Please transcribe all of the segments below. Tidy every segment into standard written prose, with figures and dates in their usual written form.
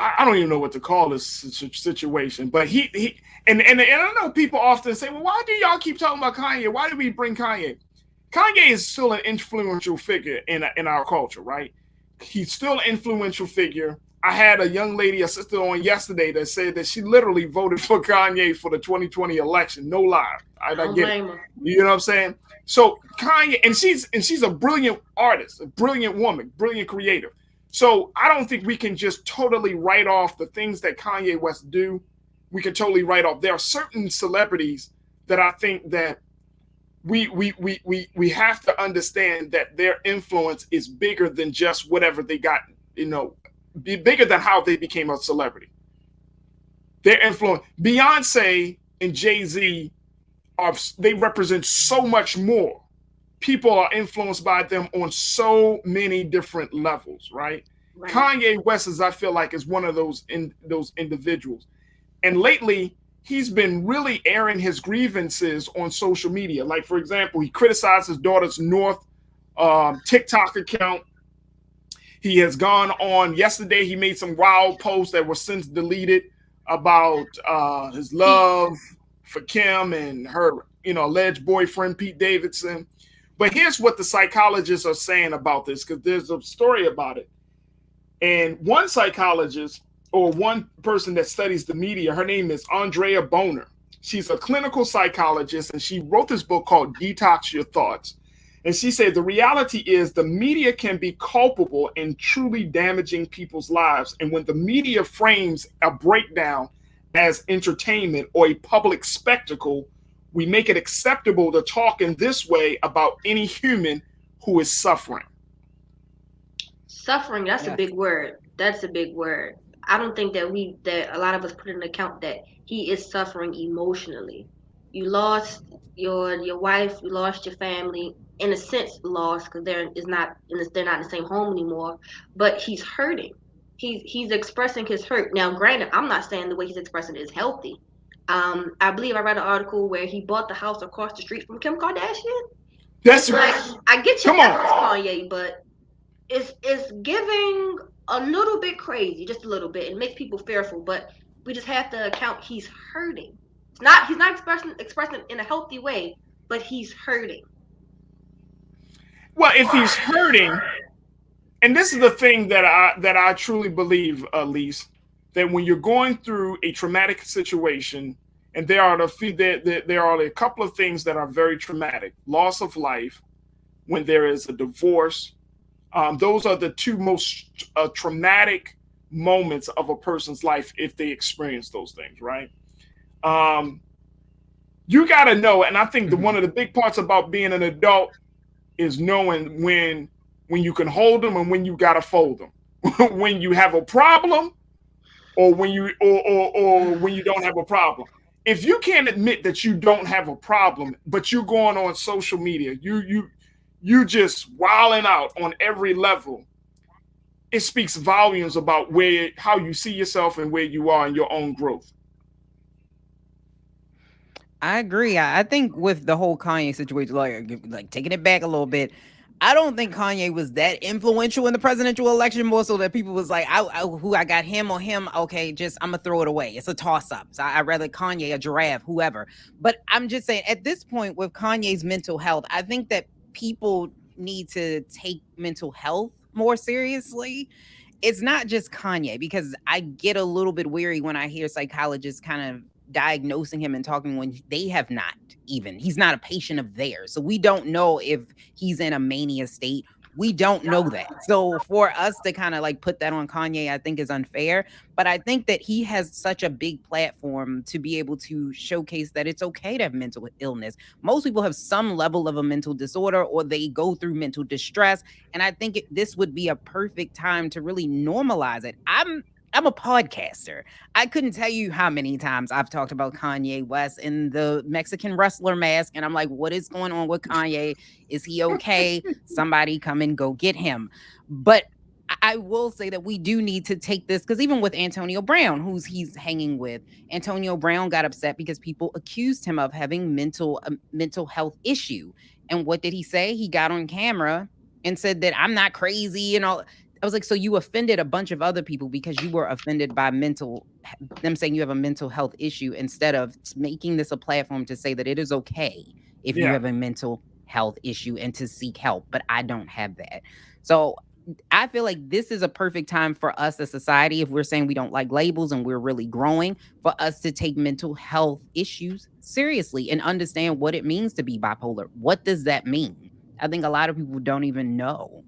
I don't even know what to call this situation, but he and I know people often say, well, why do y'all keep talking about Kanye? Why do we bring Kanye? Kanye is still an influential figure in our culture, right? He's still an influential figure. I had a young lady, a sister on yesterday that said that she literally voted for Kanye for the 2020 election. No lie. I I don't get it. blame her. You know what I'm saying? So Kanye, and she's a brilliant artist, a brilliant woman, brilliant creative. So I don't think we can just totally write off the things that Kanye West do. We can totally write off. There are certain celebrities that I think that we have to understand that their influence is bigger than just whatever they got, be bigger than how they became a celebrity. Their influence, Beyonce and Jay-Z are, they represent so much more. People are influenced by them on so many different levels, right? Right. Kanye West is, I feel like, is one of those individuals. And lately, he's been really airing his grievances on social media. Like, for example, he criticized his daughter's North TikTok account. He has gone on. Yesterday, he made some wild posts that were since deleted about his He love for Kim and her, alleged boyfriend Pete Davidson. But here's what the psychologists are saying about this, because there's a story about it. And one psychologist, or one person that studies the media, her name is Andrea Boner. She's a clinical psychologist, and she wrote this book called Detox Your Thoughts. And she said the reality is the media can be culpable in truly damaging people's lives. And when the media frames a breakdown as entertainment or a public spectacle, we make it acceptable to talk in this way about any human who is suffering. Suffering, that's a Yes. big word. That's a big word. I don't think that a lot of us put in account that he is suffering emotionally. You lost your wife, you lost your family, in a sense lost because they're not in the same home anymore. But he's hurting. He's expressing his hurt. Now, granted, I'm not saying the way he's expressing it is healthy. I believe I read an article where he bought the house across the street from Kim Kardashian. That's It's like, I get your come efforts, on. Kanye, but it's giving a little bit crazy, just a little bit. It makes people fearful, but we just have to account he's hurting. He's not expressing in a healthy way, but he's hurting. Well, if he's hurting, and this is the thing that I truly believe, Elise, that when you're going through a traumatic situation, and there are a couple of things that are very traumatic: loss of life, when there is a divorce. Those are the two most traumatic moments of a person's life if they experience those things, right? Um, you got to know, and I think one of the big parts about being an adult is knowing when you can hold them and when you got to fold them. When you have a problem, or when you don't have a problem. If you can't admit that you don't have a problem, but you're going on social media, you just wilding out on every level, it speaks volumes about how you see yourself and where you are in your own growth. I agree. I think with the whole Kanye situation, like taking it back a little bit, I don't think Kanye was that influential in the presidential election. More so that people was like, who I got him or him? Okay, just I'm gonna throw it away. It's a toss up. So I rather Kanye, a giraffe, whoever. But I'm just saying, at this point with Kanye's mental health, I think that people need to take mental health more seriously. It's not just Kanye, because I get a little bit weary when I hear psychologists kind of diagnosing him and talking when they have not even. He's not a patient of theirs. So we don't know if he's in a mania state. We don't know that. So for us to kind of like put that on Kanye, I think is unfair. But I think that he has such a big platform to be able to showcase that it's okay to have mental illness. Most people have some level of a mental disorder or they go through mental distress. And I think this would be a perfect time to really normalize it. I'm a podcaster. I couldn't tell you how many times I've talked about Kanye West in the Mexican wrestler mask. And I'm like, what is going on with Kanye? Is he okay? Somebody come and go get him. But I will say that we do need to take this, because even with Antonio Brown, who's he's hanging with, Antonio Brown got upset because people accused him of having mental health issue. And what did he say? He got on camera and said that I'm not crazy and all. I was like, so you offended a bunch of other people because you were offended by them saying you have a mental health issue instead of making this a platform to say that it is okay if you Yeah. have a mental health issue and to seek help. But I don't have that. So I feel like this is a perfect time for us as society, if we're saying we don't like labels and we're really growing, for us to take mental health issues seriously and understand what it means to be bipolar. What does that mean? I think a lot of people don't even know.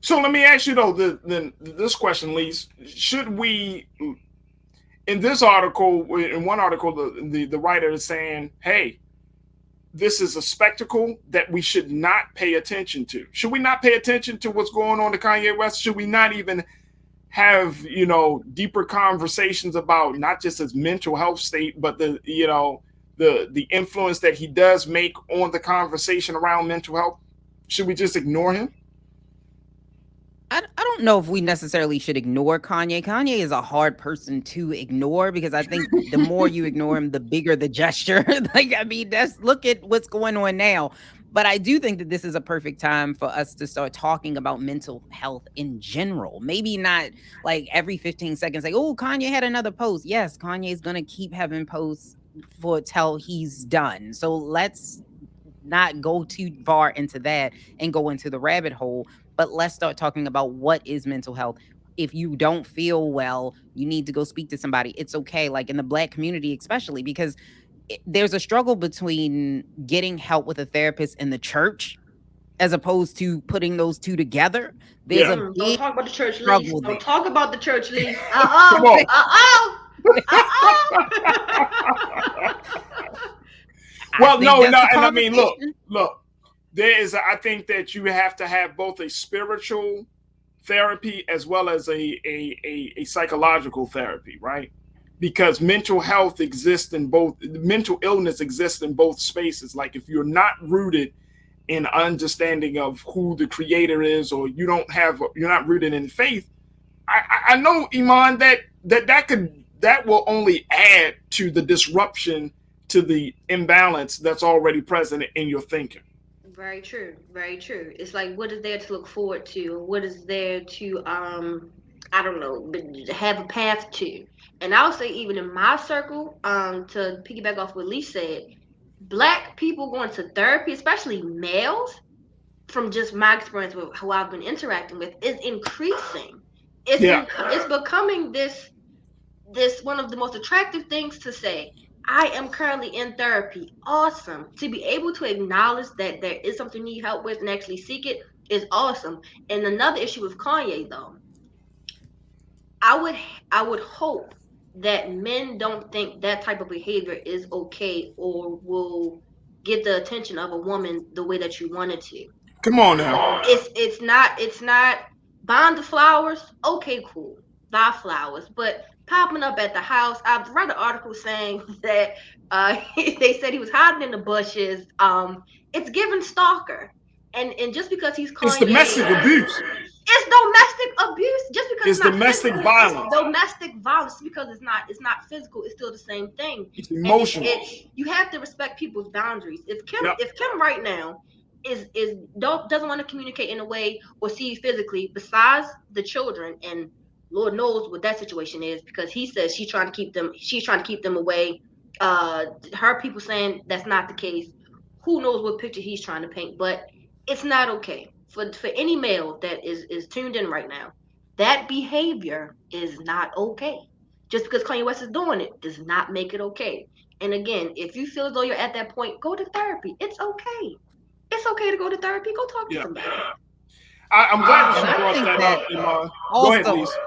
So let me ask you though, this question, Lise. Should we, in this article, in one article, the writer is saying, hey, this is a spectacle that we should not pay attention to. Should we not pay attention to what's going on to Kanye West? Should we not even have, deeper conversations about not just his mental health state, but the influence that he does make on the conversation around mental health? Should we just ignore him? I don't know if we necessarily should ignore Kanye. Kanye is a hard person to ignore because I think the more you ignore him, the bigger the gesture. Like, I mean, that's look at what's going on now. But I do think that this is a perfect time for us to start talking about mental health in general. Maybe not like every 15 seconds, like, oh, Kanye had another post. Yes, Kanye's gonna keep having posts for till he's done. So let's not go too far into that and go into the rabbit hole, but let's start talking about what is mental health. If you don't feel well, you need to go speak to somebody. It's okay, like in the Black community especially, because there's a struggle between getting help with a therapist in the church as opposed to putting those two together. There's Yeah. a Don't big talk about the church, Lise. struggle Don't there. talk about the church, Lise. Come on. I Well, think no, that's no, the and I mean, conversation. look. There is, I think that you have to have both a spiritual therapy as well as a psychological therapy, right? Because mental health exists in both, mental illness exists in both spaces. Like if you're not rooted in understanding of who the creator is, or you're not rooted in faith, I know, Iman, that will only add to the disruption, to the imbalance that's already present in your thinking. Very true. Very true. It's like what is there to look forward to? What is there to I don't know, have a path to? And I'll say even in my circle, to piggyback off what Lee said, black people going to therapy, especially males, from just my experience with who I've been interacting with, is increasing. Yeah. It's becoming this one of the most attractive things to say. I am currently in therapy. Awesome. To be able to acknowledge that there is something you need help with and actually seek it is awesome. And another issue with Kanye though, I would I would hope that men don't think that type of behavior is okay or will get the attention of a woman the way that you want it to. Come on now. It's not buying the flowers. Okay, cool, buy flowers, but popping up at the house. I've read an article saying that they said he was hiding in the bushes. It's given stalker, and just because he's It's Kanye, domestic abuse. it's domestic abuse. Just because it's It's not domestic physical, violence. it's domestic violence. Because it's not physical. It's still the same thing. It's And emotional. it's you have to respect people's boundaries. Yep. If Kim right now is don't doesn't want to communicate in a way or see you physically besides the children, and Lord knows what that situation is, because he says she's trying to keep them away. Her people saying that's not the case. Who knows what picture he's trying to paint? But it's not okay for any male that is tuned in right now. That behavior is not okay. Just because Kanye West is doing it does not make it okay. And again, if you feel as though you're at that point, go to therapy. It's okay. It's okay to go to therapy. Go talk to Yeah. somebody. I'm glad that And you I brought think that up, that Iman. Go ahead, also, Lise.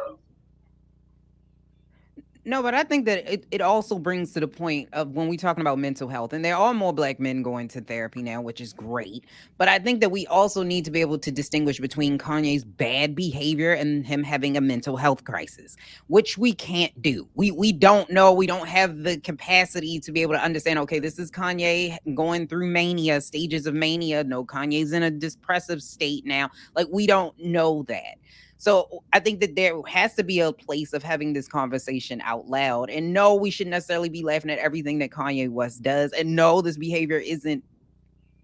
no, but I think that it also brings to the point of when we're talking about mental health, and there are more Black men going to therapy now, which is great. But I think that we also need to be able to distinguish between Kanye's bad behavior and him having a mental health crisis, which we can't do. We don't know. We don't have the capacity to be able to understand, okay, this is Kanye going through mania, stages of mania. No, Kanye's in a depressive state now. Like, we don't know that. So I think that there has to be a place of having this conversation out loud. And no, we should necessarily be laughing at everything that Kanye West does. And no, this behavior isn't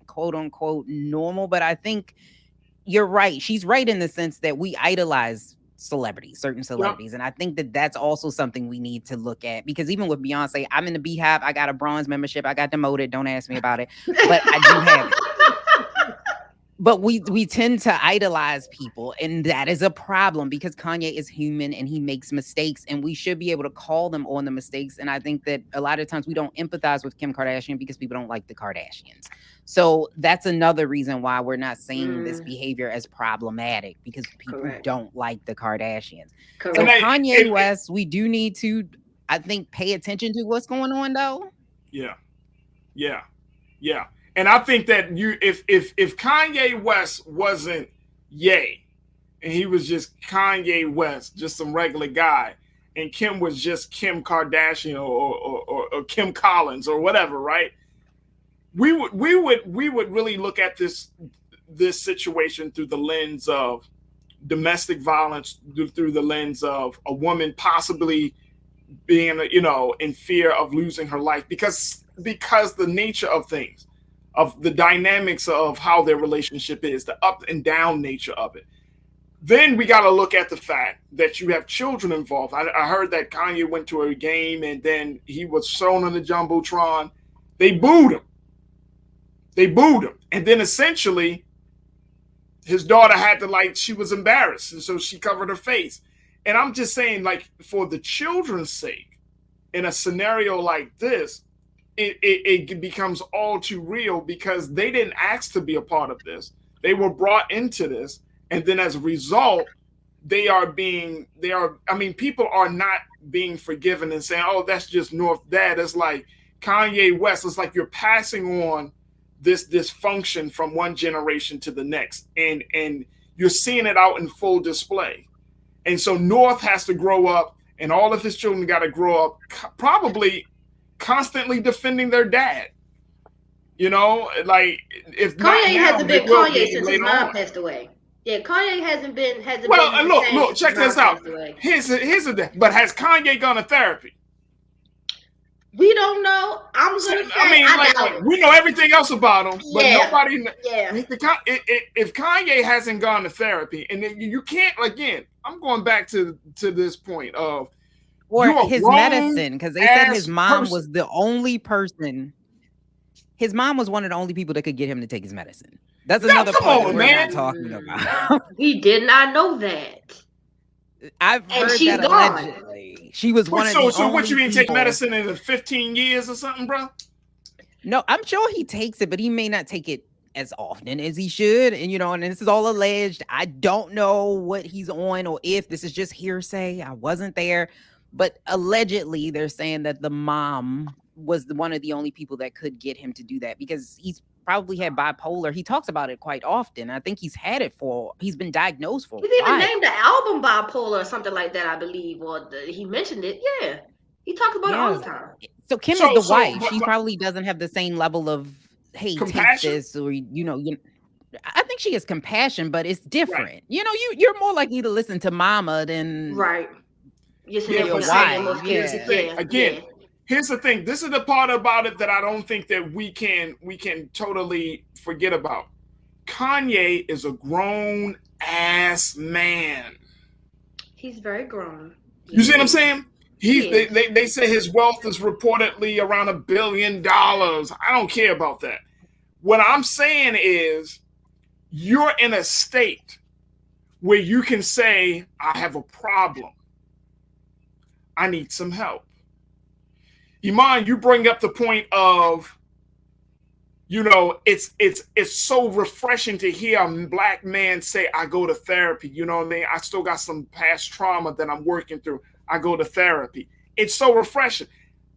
quote unquote normal. But I think you're right. She's right in the sense that we idolize celebrities, certain Yep. celebrities. And I think that that's also something we need to look at because even with Beyonce, I'm in the Beehive. I got a bronze membership. I got demoted. Don't ask me about it, but I do have it. But we tend to idolize people, and that is a problem because Kanye is human and he makes mistakes, and we should be able to call them on the mistakes. And I think that a lot of times we don't empathize with Kim Kardashian because people don't like the Kardashians. So that's another reason why we're not seeing this Mm, behavior as problematic because people correct. don't like the Kardashians. And So Correct. Kanye West, we do need to, I think, pay attention to what's going on though. yeah, yeah, yeah. And I think that if Kanye West wasn't Ye, and he was just Kanye West, just some regular guy, and Kim was just Kim Kardashian or Kim Collins or whatever, right? We would really look at this situation through the lens of domestic violence, through the lens of a woman possibly being, in fear of losing her life because the nature of things, of the dynamics of how their relationship is, the up and down nature of it. Then we got to look at the fact that you have children involved. I heard that Kanye went to a game and then he was shown on the jumbotron. They booed him. They booed him, and then essentially his daughter had to, like, she was embarrassed, and so she covered her face. And I'm just saying, like, for the children's sake, in a scenario like this, it becomes all too real because they didn't ask to be a part of this. They were brought into this, and then as a result, I mean, people are not being forgiven and saying, oh, that's just North Dad. It's like Kanye West. It's like you're passing on this dysfunction from one generation to the next, and you're seeing it out in full display. And so North has to grow up, and all of his children got to grow up probably constantly defending their dad. Like, if not Kanye now, hasn't they been will Kanye be since his later mom on. passed away. Yeah, Kanye hasn't been Well, and the same look, since his check this mom out. passed away. Here's the but has Kanye gone to therapy? We don't know. I'm So, gonna say I mean, I like doubt it. we know everything else about him, but Yeah, nobody. yeah. If Kanye hasn't gone to therapy, and then you can't, again, I'm going back to this point of Or you're a his grown medicine, because they said his ass mom person. was the only person. His mom was one of the only people that could get him to take his medicine. That's Now, another come part that on, we're not man. talking Mm, about. we did not know that, I've and heard she's that gone. allegedly. She was What one of so the so what you only mean take people. medicine in the 15 years or something, bro? No, I'm sure he takes it, but he may not take it as often as he should. And and this is all alleged. I don't know what he's on or if this is just hearsay. I wasn't there. But allegedly, they're saying that the mom was one of the only people that could get him to do that because he's probably had bipolar. He talks about it quite often. I think he's been diagnosed for He's a even while. named the album bipolar or something like that, I believe, or he mentioned it. Yeah, he talks about it all Yeah. the time. So Kim is So the so wife. She probably doesn't have the same level of, hey, take compassion, this, or I think she has compassion, but it's right? different. You're more likely to listen to mama than Right. Listen Yeah, if your but you're out see, there wife. most here's cases. the Yeah. thing. Yeah, Again, yeah. here's the thing. This is the part about it that I don't think that we can totally forget about. Kanye is a grown ass man. He's very grown. You Yes, see he what I'm is. saying? He He's is. they say his wealth is reportedly around $1 billion. I don't care about that. What I'm saying is you're in a state where you can say, I have a problem. I need some help. Iman, you bring up the point of, it's so refreshing to hear a black man say, I go to therapy. You know what I mean? I still got some past trauma that I'm working through. I go to therapy. It's so refreshing.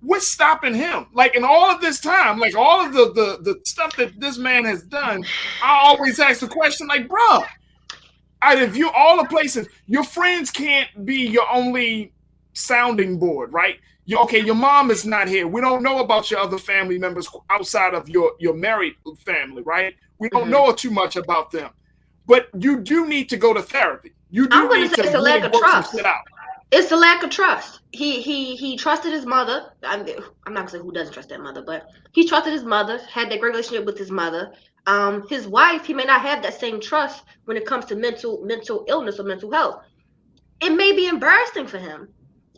What's stopping him? Like, in all of this time, like all of the stuff that this man has done, I always ask the question, like, bruh, out of you all the places, your friends can't be your only sounding board, right? Okay, your mom is not here. We don't know about your other family members outside of your married family, right? We don't Hmm. know too much about them. But you do need to go to therapy. You I'm do gonna need say to it's a lack really of work some trust. shit out. It's the lack of trust. He trusted his mother. I'm not gonna say who doesn't trust that mother, but he trusted his mother. Had that great relationship with his mother. His wife, he may not have that same trust when it comes to mental illness or mental health. It may be embarrassing for him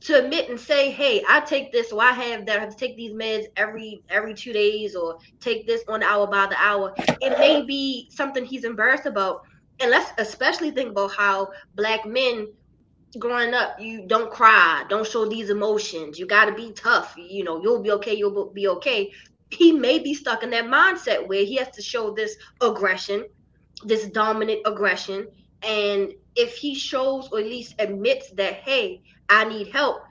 to admit and say, "Hey, I take this, or I have that. I have to take these meds every 2 days, or take this on the hour by the hour." It may be something he's embarrassed about, and let's especially think about how Black men growing up, you don't cry, don't show these emotions. You got to be tough. You know, you'll be okay. You'll be okay. He may be stuck in that mindset where he has to show this aggression, this dominant aggression, and if he shows or at least admits that, hey, I need help,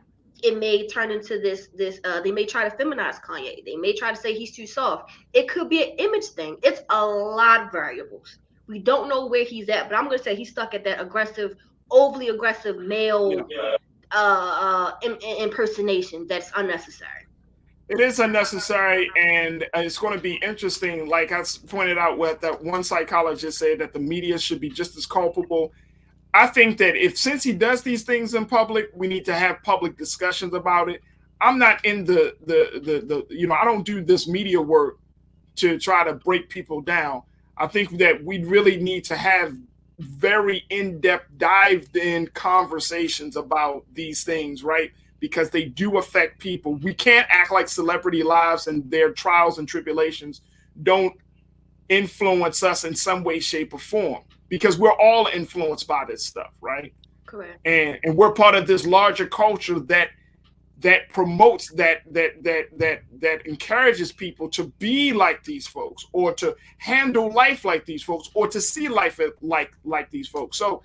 it may turn into this they may try to feminize Kanye. They may try to say he's too soft. It could be an image thing. It's a lot of variables. We don't know where he's at, but I'm going to say he's stuck at that aggressive, overly aggressive male impersonation that's unnecessary. It is unnecessary, and it's going to be interesting. Like I pointed out, what that one psychologist said, that the media should be just as culpable. I think that since he does these things in public, we need to have public discussions about it. I'm not in the I don't do this media work to try to break people down. I think that we really need to have very in-depth, dived-in conversations about these things, right? Because they do affect people. We can't act like celebrity lives and their trials and tribulations don't influence us in some way, shape, or form, because we're all influenced by this stuff, right? Correct. And we're part of this larger culture that promotes that encourages people to be like these folks, or to handle life like these folks, or to see life like these folks. So,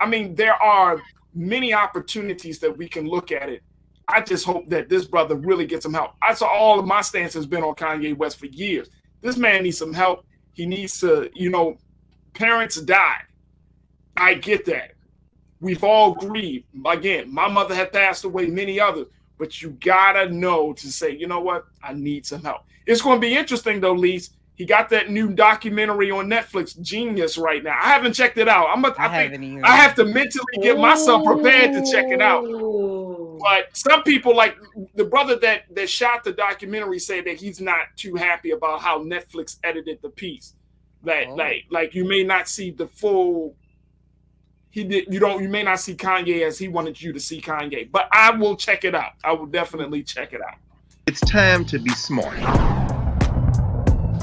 I mean, there are many opportunities that we can look at it. I just hope that this brother really gets some help. I saw all of my stance has been on Kanye West for years. This man needs some help. He needs to, parents died. I get that. We've all grieved. Again, my mother had passed away, many others. But you gotta know to say, you know what? I need some help. It's going to be interesting, though, Lise. He got that new documentary on Netflix, Jeen-Yuhs, right now. I haven't checked it out. I have to mentally get myself prepared to check it out. But some people, like the brother that shot the documentary, say that he's not too happy about how Netflix edited the piece. Like you may not see the full. You may not see Kanye as he wanted you to see Kanye. But I will check it out. I will definitely check it out. It's time to be smart.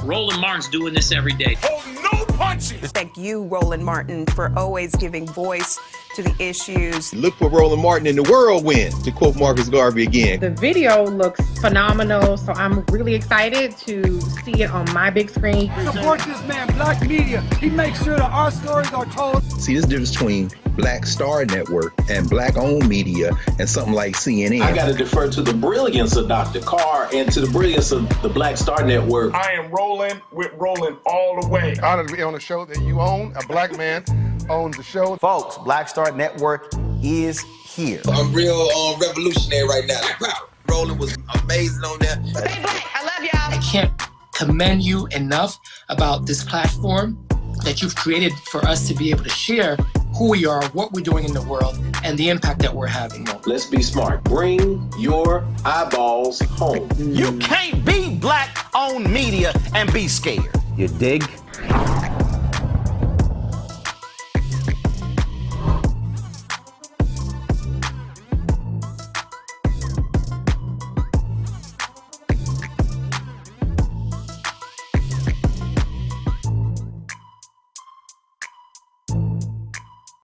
Roland Martin's doing this every day. Oh, no punches! Thank you, Roland Martin, for always giving voice to the issues. Look for Roland Martin in the whirlwind, to quote Marcus Garvey again. The video looks phenomenal, so I'm really excited to see it on my big screen. Support this man, Black Media. He makes sure that our stories are told. See, there's a difference between Black Star Network and Black-owned media and something like CNN. I got to defer to the brilliance of Dr. Carr and to the brilliance of the Black Star Network. I am Roland with Roland all the way. Honored to be on a show that you own. A Black man owns the show. Folks, Black Star Network is here. I'm real revolutionary right now. Roland was amazing on there. Stay Black. I love y'all. I can't commend you enough about this platform that you've created for us to be able to share who we are, what we're doing in the world, and the impact that we're having. Let's be smart. Bring your eyeballs home. You can't be Black-owned media and be scared. You dig?